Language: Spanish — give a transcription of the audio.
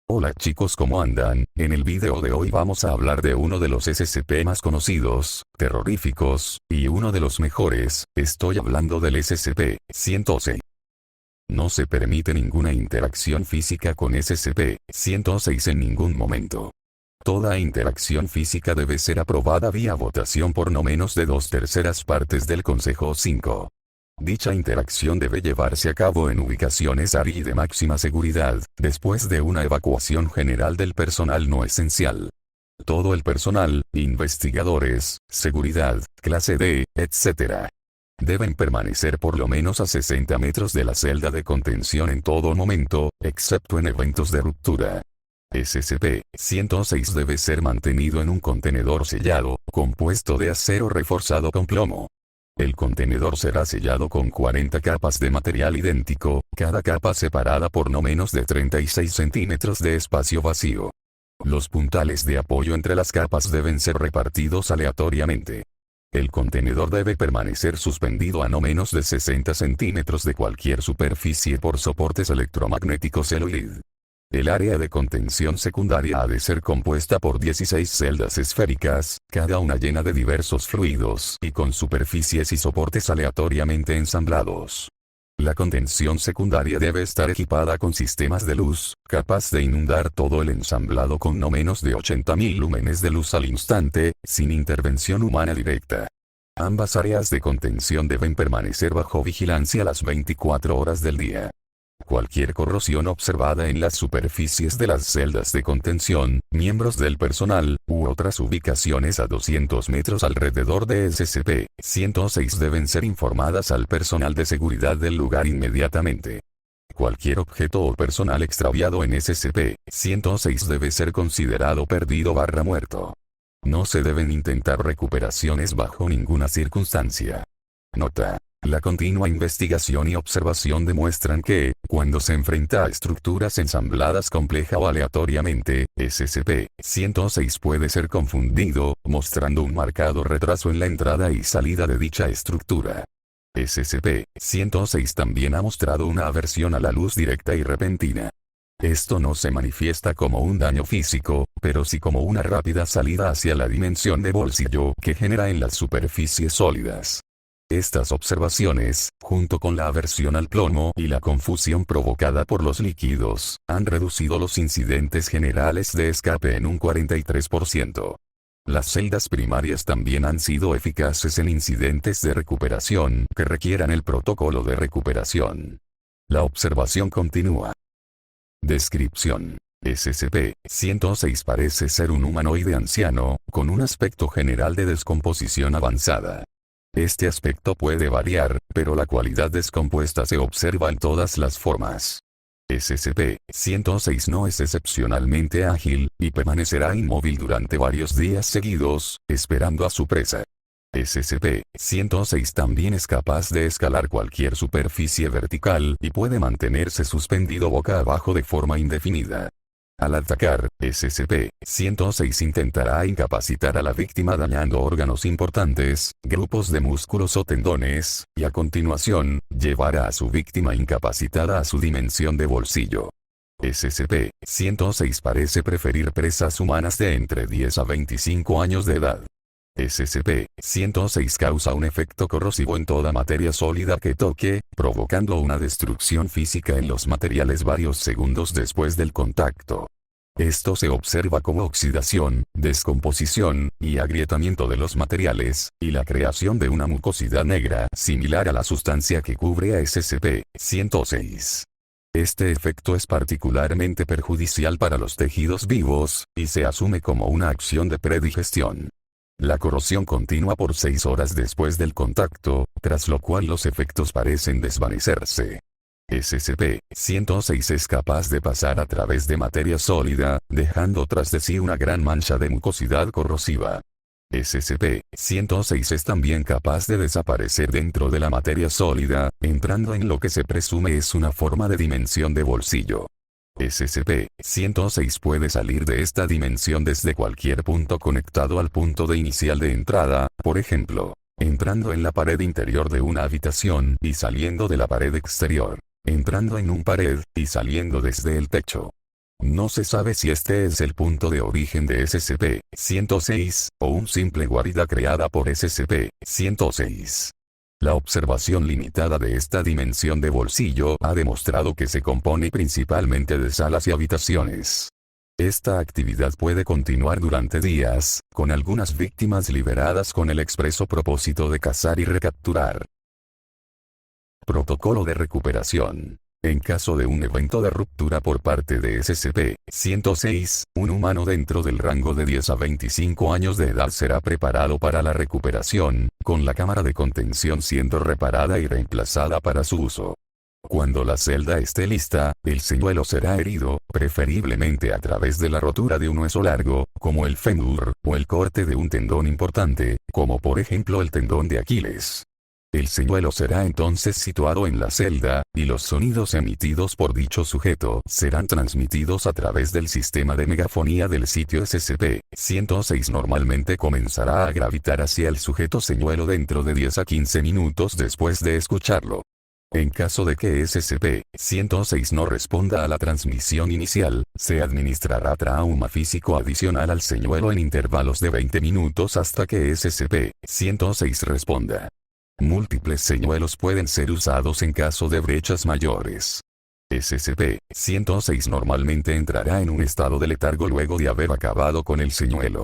Hola chicos, ¿cómo andan? En el video de hoy vamos a hablar de uno de los SCP más conocidos, terroríficos, y uno de los mejores. Estoy hablando del SCP-106. No se permite ninguna interacción física con SCP-106 en ningún momento. Toda interacción física debe ser aprobada vía votación por no menos de 2/3 partes del Consejo 5. Dicha interacción debe llevarse a cabo en ubicaciones ARI de máxima seguridad, después de una evacuación general del personal no esencial. Todo el personal, investigadores, seguridad, clase D, etc. deben permanecer por lo menos a 60 metros de la celda de contención en todo momento, excepto en eventos de ruptura. SCP-106 debe ser mantenido en un contenedor sellado, compuesto de acero reforzado con plomo. El contenedor será sellado con 40 capas de material idéntico, cada capa separada por no menos de 36 centímetros de espacio vacío. Los puntales de apoyo entre las capas deben ser repartidos aleatoriamente. El contenedor debe permanecer suspendido a no menos de 60 centímetros de cualquier superficie por soportes electromagnéticos celuloid. El área de contención secundaria ha de ser compuesta por 16 celdas esféricas, cada una llena de diversos fluidos y con superficies y soportes aleatoriamente ensamblados. La contención secundaria debe estar equipada con sistemas de luz, capaz de inundar todo el ensamblado con no menos de 80.000 lúmenes de luz al instante, sin intervención humana directa. Ambas áreas de contención deben permanecer bajo vigilancia las 24 horas del día. Cualquier corrosión observada en las superficies de las celdas de contención, miembros del personal, u otras ubicaciones a 200 metros alrededor de SCP-106 deben ser informadas al personal de seguridad del lugar inmediatamente. Cualquier objeto o personal extraviado en SCP-106 debe ser considerado perdido/muerto. No se deben intentar recuperaciones bajo ninguna circunstancia. Nota: la continua investigación y observación demuestran que, cuando se enfrenta a estructuras ensambladas compleja o aleatoriamente, SCP-106 puede ser confundido, mostrando un marcado retraso en la entrada y salida de dicha estructura. SCP-106 también ha mostrado una aversión a la luz directa y repentina. Esto no se manifiesta como un daño físico, pero sí como una rápida salida hacia la dimensión de bolsillo que genera en las superficies sólidas. Estas observaciones, junto con la aversión al plomo y la confusión provocada por los líquidos, han reducido los incidentes generales de escape en un 43%. Las celdas primarias también han sido eficaces en incidentes de recuperación que requieran el protocolo de recuperación. La observación continúa. Descripción: SCP-106 parece ser un humanoide anciano, con un aspecto general de descomposición avanzada. Este aspecto puede variar, pero la cualidad descompuesta se observa en todas las formas. SCP-106 no es excepcionalmente ágil, y permanecerá inmóvil durante varios días seguidos, esperando a su presa. SCP-106 también es capaz de escalar cualquier superficie vertical y puede mantenerse suspendido boca abajo de forma indefinida. Al atacar, SCP-106 intentará incapacitar a la víctima dañando órganos importantes, grupos de músculos o tendones, y a continuación, llevará a su víctima incapacitada a su dimensión de bolsillo. SCP-106 parece preferir presas humanas de entre 10 a 25 años de edad. SCP-106 causa un efecto corrosivo en toda materia sólida que toque, provocando una destrucción física en los materiales varios segundos después del contacto. Esto se observa como oxidación, descomposición, y agrietamiento de los materiales, y la creación de una mucosidad negra similar a la sustancia que cubre a SCP-106. Este efecto es particularmente perjudicial para los tejidos vivos, y se asume como una acción de predigestión. La corrosión continúa por 6 horas después del contacto, tras lo cual los efectos parecen desvanecerse. SCP-106 es capaz de pasar a través de materia sólida, dejando tras de sí una gran mancha de mucosidad corrosiva. SCP-106 es también capaz de desaparecer dentro de la materia sólida, entrando en lo que se presume es una forma de dimensión de bolsillo. SCP-106 puede salir de esta dimensión desde cualquier punto conectado al punto de inicial de entrada, por ejemplo, entrando en la pared interior de una habitación y saliendo de la pared exterior, entrando en una pared y saliendo desde el techo. No se sabe si este es el punto de origen de SCP-106, o un simple guarida creada por SCP-106. La observación limitada de esta dimensión de bolsillo ha demostrado que se compone principalmente de salas y habitaciones. Esta actividad puede continuar durante días, con algunas víctimas liberadas con el expreso propósito de cazar y recapturar. Protocolo de recuperación. En caso de un evento de ruptura por parte de SCP-106, un humano dentro del rango de 10 a 25 años de edad será preparado para la recuperación, con la cámara de contención siendo reparada y reemplazada para su uso. Cuando la celda esté lista, el señuelo será herido, preferiblemente a través de la rotura de un hueso largo, como el fémur, o el corte de un tendón importante, como por ejemplo el tendón de Aquiles. El señuelo será entonces situado en la celda, y los sonidos emitidos por dicho sujeto serán transmitidos a través del sistema de megafonía del sitio SCP-106. Normalmente comenzará a gravitar hacia el sujeto señuelo dentro de 10 a 15 minutos después de escucharlo. En caso de que SCP-106 no responda a la transmisión inicial, se administrará trauma físico adicional al señuelo en intervalos de 20 minutos hasta que SCP-106 responda. Múltiples señuelos pueden ser usados en caso de brechas mayores. SCP-106 normalmente entrará en un estado de letargo luego de haber acabado con el señuelo.